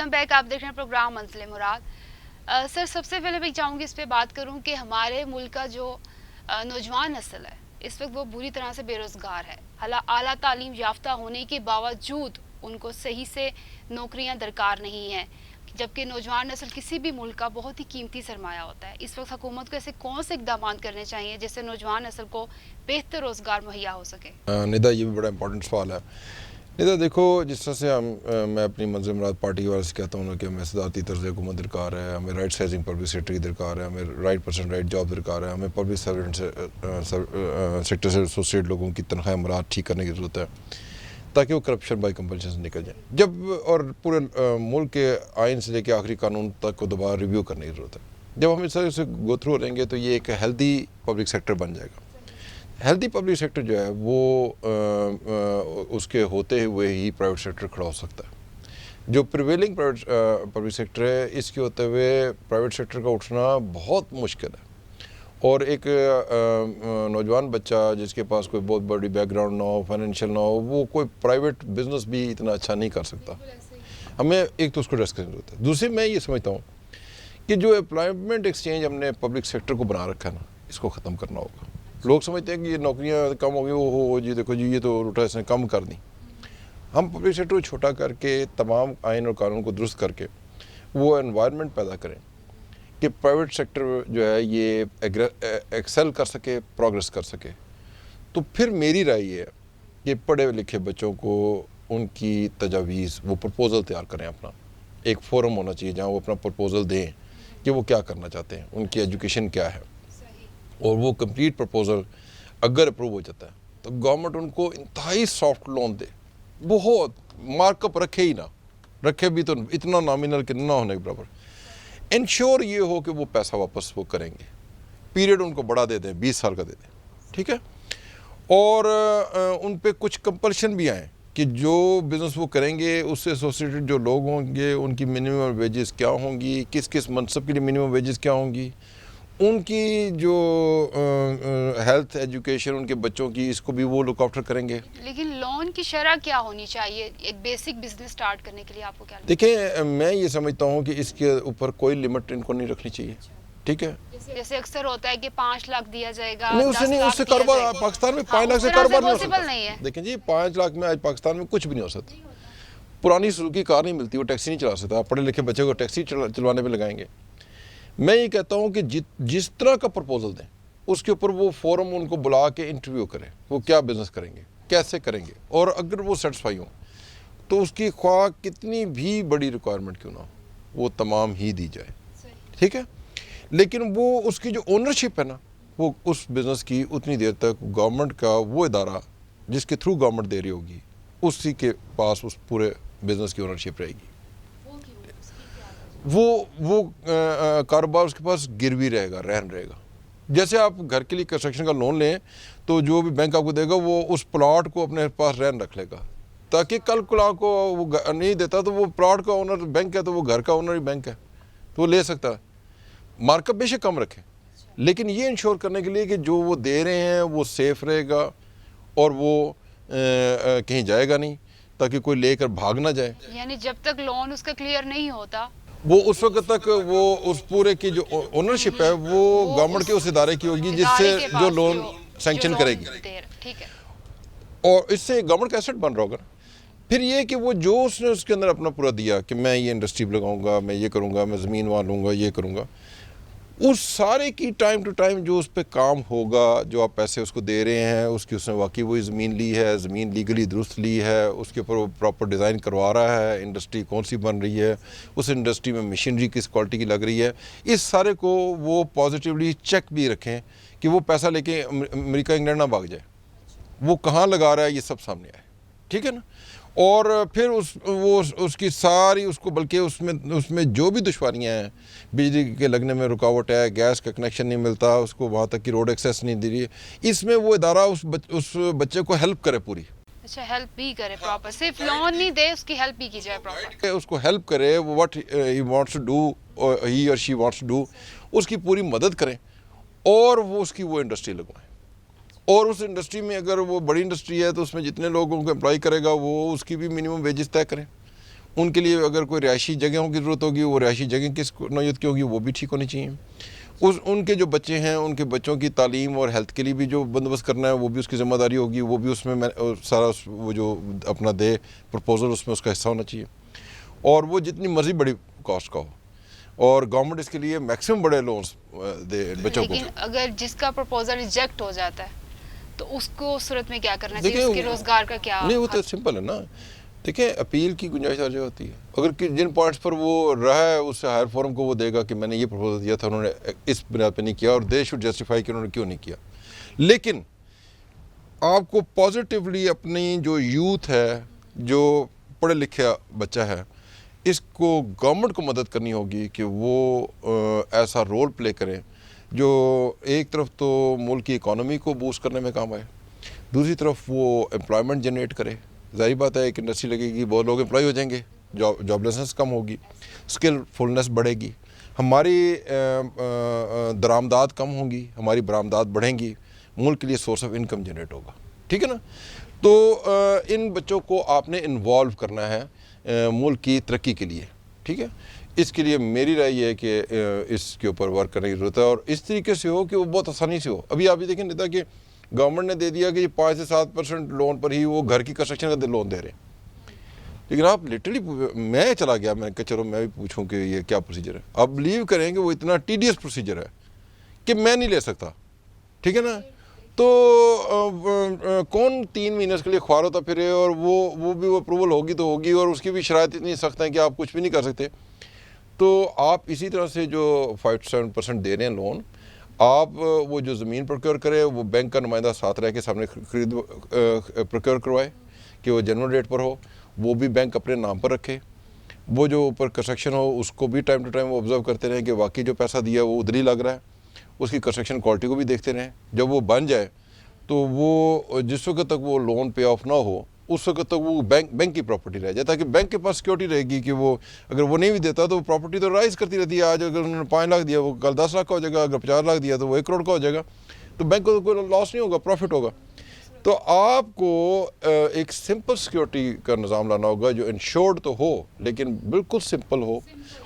Welcome back. آپ دیکھ رہے ہیں پروگرام منزل مراد. سر سب سے پہلے میں چاہوں گی اس پہ بات کروں کہ ہمارے ملک کا جو نوجوان نسل ہے اس وقت وہ بری طرح سے بے روزگار ہے. اعلیٰ تعلیم یافتہ ہونے کے باوجود ان کو صحیح سے نوکریاں درکار نہیں ہیں، جبکہ نوجوان نسل کسی بھی ملک کا بہت ہی قیمتی سرمایہ ہوتا ہے. اس وقت حکومت کو ایسے کون سے اقدامات کرنے چاہیے جس سے نوجوان نسل کو بہتر روزگار مہیا ہو سکے؟ ندا، یہ بھی بڑا امپورٹنٹ سوال ہے. ندا دیکھو، جس طرح سے میں اپنی منظر مراد پارٹی والے سے کہتا ہوں کہ ہمیں صدارتی طرز حکومت درکار ہے، ہمیں رائٹ سائزنگ پبلک سیکٹر کی درکار ہے، ہمیں رائٹ پرسن رائٹ جاب درکار ہے، ہمیں پبلک سیکٹر سے ایسوسیٹ لوگوں کی تنخواہ مراد ٹھیک کرنے کی ضرورت ہے تاکہ وہ کرپشن بائی کمپلشن سے نکل جائیں. جب اور پورے ملک کے آئین سے لے کے آخری قانون تک کو دوبارہ ریویو کرنے کی ضرورت ہے. جب ہم اس طرح سے گو تھرو رہیں گے تو یہ ایک ہیلدی پبلک سیکٹر بن جائے گا. ہیلدی پبلک سیکٹر جو ہے وہ اس کے ہوتے ہوئے ہی پرائیویٹ سیکٹر کھڑا ہو سکتا ہے. جو پریویلنگ پبلک سیکٹر ہے اس کے ہوتے ہوئے پرائیویٹ سیکٹر کا اٹھنا بہت مشکل ہے. اور ایک نوجوان بچہ جس کے پاس کوئی بہت بڑی بیک گراؤنڈ نہ ہو، فائنینشیل نہ ہو، وہ کوئی پرائیویٹ بزنس بھی اتنا اچھا نہیں کر سکتا. ہمیں ایک تو اس کو ڈسکس کرنے کی ضرورت ہے. دوسری میں یہ سمجھتا ہوں کہ جو امپلائمنٹ ایکسچینج ہم نے پبلک سیکٹر کو بنا رکھا ہے نا، اس کو ختم کرنا ہوگا. لوگ سمجھتے ہیں کہ یہ نوکریاں کم ہو گئی، وہ جی دیکھو جی یہ تو روٹا اس نے کم کر دی. ہم پبلک سیکٹر کو چھوٹا کر کے تمام آئین اور قانون کو درست کر کے وہ انوائرمنٹ پیدا کریں کہ پرائیویٹ سیکٹر جو ہے یہ ایکسل کر سکے، پروگرس کر سکے. تو پھر میری رائے یہ ہے کہ پڑھے لکھے بچوں کو ان کی تجاویز، وہ پرپوزل تیار کریں. اپنا ایک فورم ہونا چاہیے جہاں وہ اپنا پرپوزل دیں کہ وہ کیا کرنا چاہتے ہیں، ان کی ایجوکیشن کیا ہے. اور وہ کمپلیٹ پرپوزل اگر اپروو ہو جاتا ہے تو گورنمنٹ ان کو انتہائی سافٹ لون دے. بہت مارک اپ رکھے ہی نہ رکھے بھی تو اتنا نامینل کہ نہ ہونے کے برابر. انشور یہ ہو کہ وہ پیسہ واپس وہ کریں گے. پیریڈ ان کو بڑا دے دیں، 20 سال کا دے دیں، ٹھیک ہے. اور ان پہ کچھ کمپلشن بھی آئیں کہ جو بزنس وہ کریں گے اس سے ایسوسیٹڈ جو لوگ ہوں گے ان کی منیمم ویجز کیا ہوں گی، کس کس منصب کے لیے منیمم ویجز کیا ہوں گی، ان کی جو ہیلتھ ایجوکیشن ان کے بچوں کی، اس کو بھی وہ لک آفٹر کریں گے. لیکن لون کی شرح کیا ہونی چاہیے ایک بیسک بزنس سٹارٹ کرنے کے لیے؟ آپ کو کیا لگتا ہے؟ دیکھیں، میں یہ سمجھتا ہوں کہ اس کے اوپر کوئی لمٹ ان کو نہیں رکھنی چاہیے، ٹھیک ہے. جیسے اکثر ہوتا ہے کہ 5 لاکھ دیا جائے گا، نہیں، اس سے کاروبار پاکستان میں 5 لاکھ سے کاروبار نہیں ہو سکتا. دیکھیں جی، 5 لاکھ میں آج پاکستان میں کچھ بھی نہیں ہو سکتا. پرانی سزوکی کار نہیں ملتی، وہ ٹیکسی نہیں چلا سکتا. آپ پڑھے لکھے بچے کو ٹیکسی چلوانے پہ لگائیں گے. میں یہ کہتا ہوں کہ جس طرح کا پرپوزل دیں اس کے اوپر وہ فورم ان کو بلا کے انٹرویو کریں، وہ کیا بزنس کریں گے، کیسے کریں گے، اور اگر وہ سیٹسفائی ہوں تو اس کی خواہ کتنی بھی بڑی ریکوائرمنٹ کیوں نہ ہو وہ تمام ہی دی جائے، ٹھیک ہے. لیکن وہ اس کی جو اونرشپ ہے نا، وہ اس بزنس کی اتنی دیر تک گورنمنٹ کا وہ ادارہ جس کے تھرو گورنمنٹ دے رہی ہوگی اسی کے پاس اس پورے بزنس کی اونرشپ رہے گی. وہ کاروبار اس کے پاس گروی رہے گا، رہن رہے گا. جیسے آپ گھر کے لیے کنسٹرکشن کا لون لیں تو جو بھی بینک آپ کو دے گا وہ اس پلاٹ کو اپنے پاس رہن رکھ لے گا تاکہ کل کو وہ نہیں دیتا تو وہ پلاٹ کا اونر بینک ہے تو وہ گھر کا اونر ہی بینک ہے تو وہ لے سکتا ہے. مارک اپ بے شک کم رکھیں لیکن یہ انشور کرنے کے لیے کہ جو وہ دے رہے ہیں وہ سیف رہے گا اور وہ کہیں جائے گا نہیں تاکہ کوئی لے کر بھاگ نہ جائے. یعنی جب تک لون اس کا کلیئر نہیں ہوتا وہ اس وقت تک وہ اس پورے کی جو اونرشپ ہے وہ گورنمنٹ کے اس ادارے کی ہوگی جس سے جو لون سینکشن کرے گی. ٹھیک ہے. اور اس سے گورنمنٹ کا ایسٹ بن رہا ہوگا. پھر یہ کہ وہ جو اس نے اس کے اندر اپنا پورا دیا کہ میں یہ انڈسٹری لگاؤں گا، میں یہ کروں گا، میں زمین وہاں لوں گا، یہ کروں گا، اس سارے کی ٹائم ٹو ٹائم جو اس پہ کام ہوگا، جو آپ پیسے اس کو دے رہے ہیں، اس کی اس نے واقعی وہی زمین لی ہے، زمین لیگلی درست لی ہے، اس کے اوپر وہ پراپر ڈیزائن کروا رہا ہے، انڈسٹری کون سی بن رہی ہے، اس انڈسٹری میں مشینری کس کوالٹی کی لگ رہی ہے، اس سارے کو وہ پازیٹیولی چیک بھی رکھیں کہ وہ پیسہ لے کے امریکہ انگلینڈ نہ بھاگ جائے، وہ کہاں لگا رہا ہے یہ سب سامنے آئے، ٹھیک ہے نا. اور پھر اس کی ساری اس کو بلکہ اس میں جو بھی دشواریاں ہیں، بجلی کے لگنے میں رکاوٹ ہے، گیس کا کنیکشن نہیں ملتا، اس کو وہاں تک کی روڈ ایکسیس نہیں دی رہی، اس میں وہ ادارہ اس بچے کو ہیلپ کرے پوری. اچھا، ہیلپ بھی کرے پراپر، صرف لون نہیں دے، اس کی ہیلپ بھی کی جائے پراپر. اس کو ہیلپ کرے، what he wants to do, he or she wants to do, اس کی پوری مدد کریں اور وہ اس کی وہ انڈسٹری لگوائیں. اور اس انڈسٹری میں اگر وہ بڑی انڈسٹری ہے تو اس میں جتنے لوگوں کو امپلائی کرے گا وہ اس کی بھی منیمم ویجز طے کریں. ان کے لیے اگر کوئی رہائشی جگہوں کی ضرورت ہوگی، وہ رہائشی جگہ کس نوعیت کی ہوگی وہ بھی ٹھیک ہونی چاہیے. ان کے جو بچے ہیں ان کے بچوں کی تعلیم اور ہیلتھ کے لیے بھی جو بندوبست کرنا ہے وہ بھی اس کی ذمہ داری ہوگی، وہ بھی اس میں سارا وہ جو اپنا دے پرپوزل اس میں اس کا حصہ ہونا چاہیے. اور وہ جتنی مرضی بڑی کاسٹ کا ہو، اور گورنمنٹ اس کے لیے میکسیمم بڑے لونز دے بچوں کو. لیکن اگر جس کا پرپوزل ریجیکٹ ہو جاتا ہے تو اس کو صورت میں کیا کرنا چاہیے؟ اس کے روزگار کا کیا؟ نہیں، وہ تو سمپل ہے نا. دیکھیں اپیل کی گنجائش آ جائے ہوتی ہے. اگر جن پوائنٹس پر وہ رہا ہے اس سے ہائر فورم کو وہ دے گا کہ میں نے یہ پرپوزل دیا تھا، انہوں نے اس بنا پہ نہیں کیا، اور دے شوڈ جسٹیفائی کہ انہوں نے کیوں نہیں کیا. لیکن آپ کو پازیٹیولی اپنی جو یوتھ ہے، جو پڑھے لکھے بچہ ہے، اس کو گورنمنٹ کو مدد کرنی ہوگی کہ وہ ایسا رول پلے کریں جو ایک طرف تو ملک کی اکانومی کو بوسٹ کرنے میں کام آئے، دوسری طرف وہ امپلائمنٹ جنریٹ کرے. ظاہری بات ہے ایک انڈسٹری لگے گی، بہت لوگ امپلائی ہو جائیں گے، جاب لیسنس کم ہوگی، اسکل فلنس بڑھے گی، ہماری درآمدات کم ہوں گی، ہماری برآمدات بڑھیں گی، ملک کے لیے سورس آف انکم جنریٹ ہوگا. ٹھیک ہے نا. تو ان بچوں کو آپ نے انوالو کرنا ہے ملک کی ترقی کے لیے. ٹھیک ہے. اس کے لیے میری رائے یہ ہے کہ اس کے اوپر ورک کرنے کی ضرورت ہے، اور اس طریقے سے ہو کہ وہ بہت آسانی سے ہو. ابھی آپ یہ دیکھیں نہیں تھا کہ گورنمنٹ نے دے دیا کہ یہ 5 سے 7% لون پر ہی وہ گھر کی کنسٹرکشن کا لون دے رہے ہیں. لیکن آپ لٹرلی میں چلا گیا، میں نے کہا چلو میں بھی پوچھوں کہ یہ کیا پروسیجر ہے. آپ بلیو کریں کہ وہ اتنا ٹیڈیس پروسیجر ہے کہ میں نہیں لے سکتا. ٹھیک ہے نا. تو کون 3 مہینے کے لیے خوار ہوتا پھرے، اور وہ بھی وہ اپروول ہوگی تو ہوگی، اور اس کی بھی شرائط اتنی سخت ہیں کہ آپ کچھ بھی نہیں کر سکتے. تو آپ اسی طرح سے جو 5-7% دے رہے ہیں لون، آپ وہ جو زمین پروکیور کرے وہ بینک کا نمائندہ ساتھ رہ کے سامنے پروکیور کروائے کہ وہ جنرل ریٹ پر ہو، وہ بھی بینک اپنے نام پر رکھے. وہ جو اوپر کنسٹرکشن ہو اس کو بھی ٹائم ٹو ٹائم وہ آبزرو کرتے رہیں کہ واقعی جو پیسہ دیا وہ ادھر ہی لگ رہا ہے. اس کی کنسٹرکشن کوالٹی کو بھی دیکھتے رہیں. جب وہ بن جائے تو وہ جس وقت تک وہ لون پے آف نہ ہو اس وقت تک وہ بینک کی پراپرٹی رہ جائے، تاکہ بینک کے پاس سیکورٹی رہے گی کہ وہ اگر وہ نہیں بھی دیتا تو وہ پراپرٹی تو رائز کرتی رہتی ہے. آج اگر انہوں نے 5 لاکھ دیا وہ کل 10 لاکھ کا ہو جائے گا، اگر 50 لاکھ دیا تو وہ 1 کروڑ کا ہو جائے گا. تو بینک کو تو کوئی لاس نہیں ہوگا، پروفٹ ہوگا. تو آپ کو ایک سمپل سیکیورٹی کا نظام لانا ہوگا جو انشورڈ تو ہو لیکن بالکل سمپل ہو،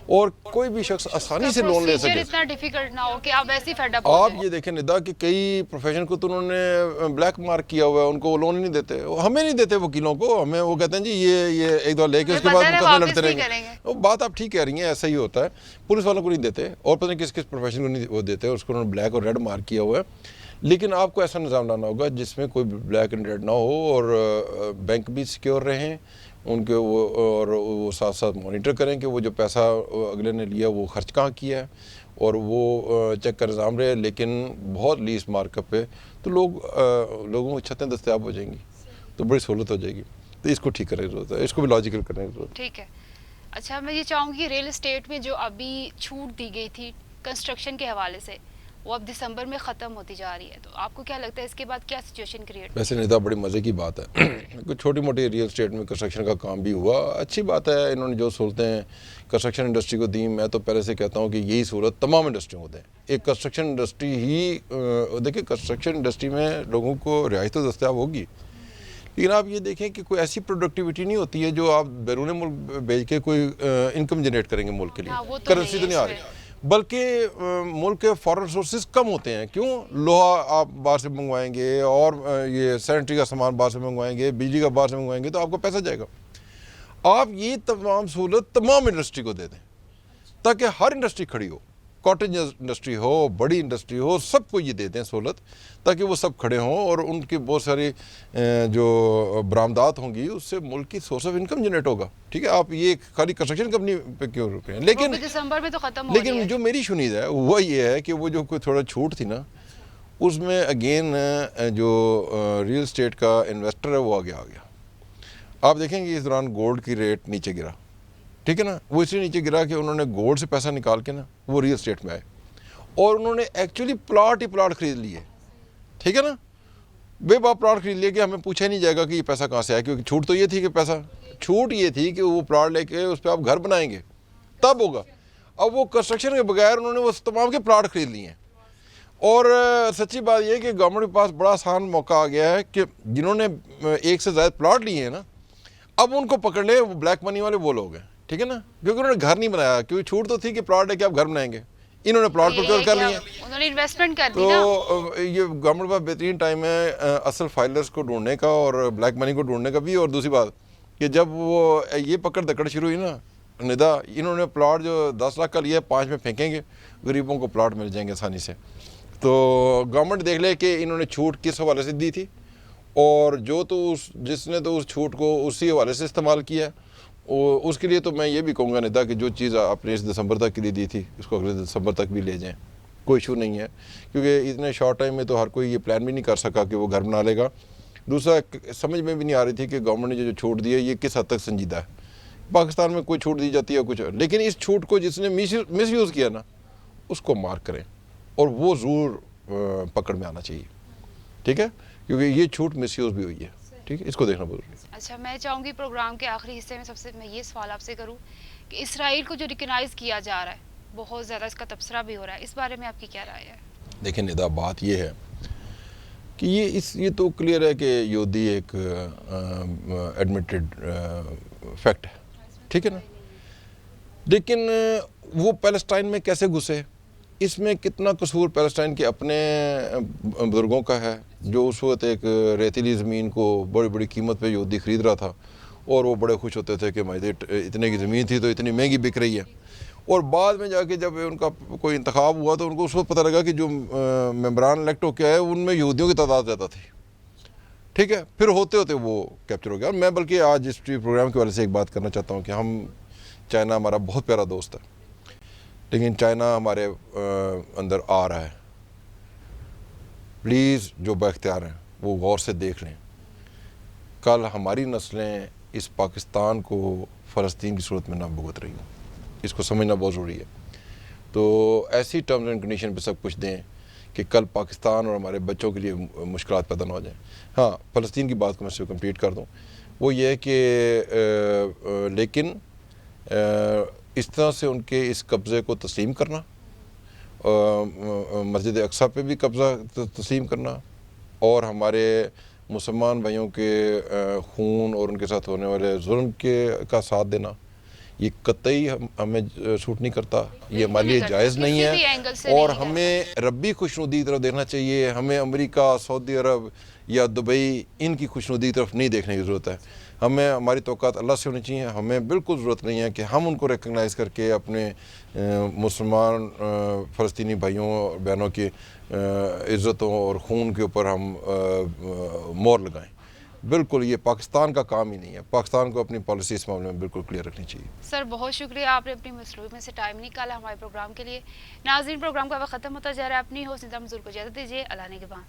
اور کوئی بھی شخص آسانی سے لون لے سکے. اتنا ڈیفیکلٹ نہ ہو کہ آپ ایسے ہی فیڈ اپ ہو آپ جائیں. یہ دیکھیں ندا کہ کئی پروفیشن کو تو انہوں نے بلیک مارک کیا ہوا ہے، ان کو وہ لون ہی نہیں دیتے. ہمیں نہیں دیتے وکیلوں کو، ہمیں وہ کہتے ہیں جی یہ ایک دو لے کے اس کے بعد مقدمے لڑتے رہیں گے. وہ بات آپ ٹھیک کہہ رہی ہیں، ایسا ہی ہوتا ہے. پولیس والوں کو نہیں دیتے، اور پتہ نہیں کس پروفیشن کو نہیں وہ دیتے، اس کو انہوں نے بلیک اور ریڈ مارک کیا ہوا ہے. لیکن آپ کو ایسا نظام لانا ہوگا جس میں کوئی بلیک اینڈ ریڈ نہ ہو، اور بینک بھی سیکیور رہیں ان کے، اور وہ ساتھ ساتھ مانیٹر کریں کہ وہ جو پیسہ اگلے نے لیا وہ خرچ کہاں کیا ہے، اور وہ چیک کا نظام رہے. لیکن بہت لیس مارک اپ پہ تو لوگوں کو چھتیں دستیاب ہو جائیں گی، تو بڑی سہولت ہو جائے گی. تو اس کو ٹھیک کرنے کی ضرورت ہے، اس کو بھی لاجیکل کرنے کی ضرورت ہے. ٹھیک ہے. اچھا میں یہ چاہوں گی ریل اسٹیٹ میں جو ابھی چھوٹ دی گئی تھی کنسٹرکشن کے حوالے سے، وہ اب دسمبر میں ختم ہوتی جا رہی ہے، تو آپ کو کیا لگتا ہے اس کے بعد کیا سچویشن کریٹ؟ ویسے نیتا بڑی مزے کی بات ہے کوئی چھوٹی موٹی ریئل اسٹیٹ میں کنسٹرکشن کا کام بھی ہوا، اچھی بات ہے. انہوں نے جو سہولتیں کنسٹرکشن انڈسٹری کو دیں، میں تو پہلے سے کہتا ہوں کہ یہی سہولت تمام انڈسٹریوں کو دیں. ایک کنسٹرکشن انڈسٹری ہی دیکھیں، کنسٹرکشن انڈسٹری میں لوگوں کو رہائش تو دستیاب ہوگی، لیکن آپ یہ دیکھیں کہ کوئی ایسی پروڈکٹیوٹی نہیں ہوتی ہے جو آپ بیرون ملک بھیج کے کوئی انکم جنریٹ کریں گے ملک کے لیے. کرنسی تو نہیں آ رہی، بلکہ ملک کے فارن ریسورسز کم ہوتے ہیں. کیوں؟ لوہا آپ باہر سے منگوائیں گے، اور یہ سینیٹری کا سامان باہر سے منگوائیں گے، بجلی کا باہر سے منگوائیں گے، تو آپ کو پیسہ جائے گا. آپ یہ تمام سہولت تمام انڈسٹری کو دے دیں تاکہ ہر انڈسٹری کھڑی ہو، کاٹیج انڈسٹری ہو، بڑی انڈسٹری ہو، سب کو یہ دے دیں سہولت تاکہ وہ سب کھڑے ہوں، اور ان کی بہت ساری جو برآمدات ہوں گی اس سے ملک کی سورس آف انکم جنریٹ ہوگا. ٹھیک ہے. آپ یہ خالی کنسٹرکشن کمپنی پہ کیوں رکے ہیں؟ لیکن دسمبر میں تو ختم ہو رہی ہے. لیکن جو میری شنید ہے وہ یہ ہے کہ وہ جو کوئی تھوڑا چھوٹ تھی نا، اس میں اگین جو ریئل اسٹیٹ کا انویسٹر ہے وہ آگے آ گیا. آپ دیکھیں گے اس دوران گولڈ کی ریٹ نیچے گرا. ٹھیک ہے نا. وہ اس لیے نیچے گرا کہ انہوں نے گولڈ سے پیسہ نکال کے نا وہ ریئل اسٹیٹ میں آئے، اور انہوں نے ایکچولی پلاٹ ہی پلاٹ خرید لیے. ٹھیک ہے نا. بے باپ پلاٹ خرید لیے کہ ہمیں پوچھا نہیں جائے گا کہ یہ پیسہ کہاں سے آیا، کیونکہ چھوٹ تو یہ تھی کہ چھوٹ یہ تھی کہ وہ پلاٹ لے کے اس پہ آپ گھر بنائیں گے تب ہوگا. اب وہ کنسٹرکشن کے بغیر انہوں نے وہ تمام کے پلاٹ خرید لیے ہیں. اور سچی بات یہ ہے کہ گورنمنٹ کے پاس بڑا آسان موقع آ گیا ہے کہ جنہوں نے ایک سے زائد پلاٹ لیے ہیں نا، اب ان کو پکڑ لے وہ بلیک منی والے وہ لوگ ہیں, ٹھیک ہے نا, کیونکہ انہوں نے گھر نہیں بنایا, کیونکہ چھوٹ تو تھی کہ پلاٹ ہے کہ آپ گھر بنائیں گے, انہوں نے پلاٹ پروکیور کر لیے. انہوں نے انویسٹمنٹ کر دی نا. تو یہ گورنمنٹ کا بہترین ٹائم ہے اصل فائلرز کو ڈھونڈنے کا اور بلیک منی کو ڈھونڈنے کا بھی. اور دوسری بات کہ جب وہ یہ پکڑ دکڑ شروع ہوئی نا ندا, انہوں نے پلاٹ جو 10 لاکھ کا لیا 5 میں پھینکیں گے, غریبوں کو پلاٹ مل جائیں گے آسانی سے. تو گورنمنٹ دیکھ لے کہ انہوں نے چھوٹ کس حوالے سے دی تھی, اور جو تو جس نے تو اس چھوٹ کو اسی حوالے سے استعمال کیا, اس کے لیے تو میں یہ بھی کہوں گا ندا کہ جو چیز آپ نے اس دسمبر تک کے لیے دی تھی اس کو اگلے دسمبر تک بھی لے جائیں, کوئی ایشو نہیں ہے, کیونکہ اتنے شارٹ ٹائم میں تو ہر کوئی یہ پلان بھی نہیں کر سکا کہ وہ گھر بنا لے گا. دوسرا سمجھ میں بھی نہیں آ رہی تھی کہ گورنمنٹ نے جو چھوٹ دی ہے یہ کس حد تک سنجیدہ ہے. پاکستان میں کوئی چھوٹ دی جاتی ہے کچھ, لیکن اس چھوٹ کو جس نے مس یوز کیا نا اس کو مارک کریں, اور وہ ضرور پکڑ میں آنا چاہیے, ٹھیک ہے, کیونکہ یہ چھوٹ مس یوز بھی ہوئی ہے, ٹھیک ہے, اس کو دیکھنا بہت ضروری ہے. اچھا, میں چاہوں گی پروگرام کے آخری حصے میں یہ سوال آپ سے کروں کہ اسرائیل کو جو ریکگنائز کیا جا رہا ہے بہت زیادہ اس کا تبصرہ بھی ہو رہا ہے, اس بارے میں آپ کی کیا رائے ہے؟ دیکھیں ندا, بات یہ ہے کہ یہ تو کلیئر ہے کہ یہودی ایک ایڈمٹڈ فیکٹ ہے, ٹھیک ہے نا, لیکن وہ پیلسٹائن میں کیسے گھسے, اس میں کتنا قصور پیلسٹائن کے اپنے بزرگوں کا ہے, جو اس وقت ایک ریتیلی زمین کو بڑی بڑی قیمت پہ یہودی خرید رہا تھا, اور وہ بڑے خوش ہوتے تھے کہ اتنے کی زمین تھی تو اتنی مہنگی بک رہی ہے. اور بعد میں جا کے جب ان کا کوئی انتخاب ہوا تو ان کو اس وقت پتہ لگا کہ جو ممبران الیکٹ ہو کے آئے ان میں یہودیوں کی تعداد زیادہ تھی, ٹھیک ہے, پھر ہوتے ہوتے وہ کیپچر ہو گیا. میں بلکہ آج اس پروگرام کے والے سے ایک بات کرنا چاہتا ہوں کہ ہم چائنا ہمارا بہت پیارا دوست ہے, لیکن چائنا ہمارے اندر آ رہا ہے. پلیز جو بااختیار ہیں وہ غور سے دیکھ لیں, کل ہماری نسلیں اس پاکستان کو فلسطین کی صورت میں نہ بھگت رہی ہوں, اس کو سمجھنا بہت ضروری ہے. تو ایسی ٹرمز اینڈ کنڈیشن پہ سب کچھ دیں کہ کل پاکستان اور ہمارے بچوں کے لیے مشکلات پیدا نہ ہو جائیں. ہاں, فلسطین کی بات کو میں سے کمپلیٹ کر دوں, وہ یہ ہے کہ لیکن اس طرح سے ان کے اس قبضے کو تسلیم کرنا, مسجد اقصیٰ پہ بھی قبضہ تسلیم کرنا, اور ہمارے مسلمان بھائیوں کے خون اور ان کے ساتھ ہونے والے ظلم کا ساتھ دینا, یہ قطعی ہمیں سوٹ نہیں کرتا, یہ ہمارے لیے جائز نہیں ہے. اور ہمیں ربی خوشنودی کی طرف دیکھنا چاہیے, ہمیں امریکہ, سعودی عرب یا دبئی ان کی خوشنودی کی طرف نہیں دیکھنے کی ضرورت ہے. ہمیں ہماری توقعات اللہ سے ہونی چاہیے. ہمیں بالکل ضرورت نہیں ہے کہ ہم ان کو ریکگنائز کر کے اپنے مسلمان فلسطینی بھائیوں اور بہنوں کی عزتوں اور خون کے اوپر ہم مور لگائیں. بالکل یہ پاکستان کا کام ہی نہیں ہے. پاکستان کو اپنی پالیسی اس معاملے میں بالکل کلیئر رکھنی چاہیے. سر بہت شکریہ, آپ نے اپنی مصروفیت میں سے ٹائم نکالا ہمارے پروگرام کے لیے. ناظرین, پروگرام کا وقت ختم ہوتا جا رہا ہے. اپنی ہوسٹ نظام حضور کو اجازت دیجیے. اللہ نگہبان.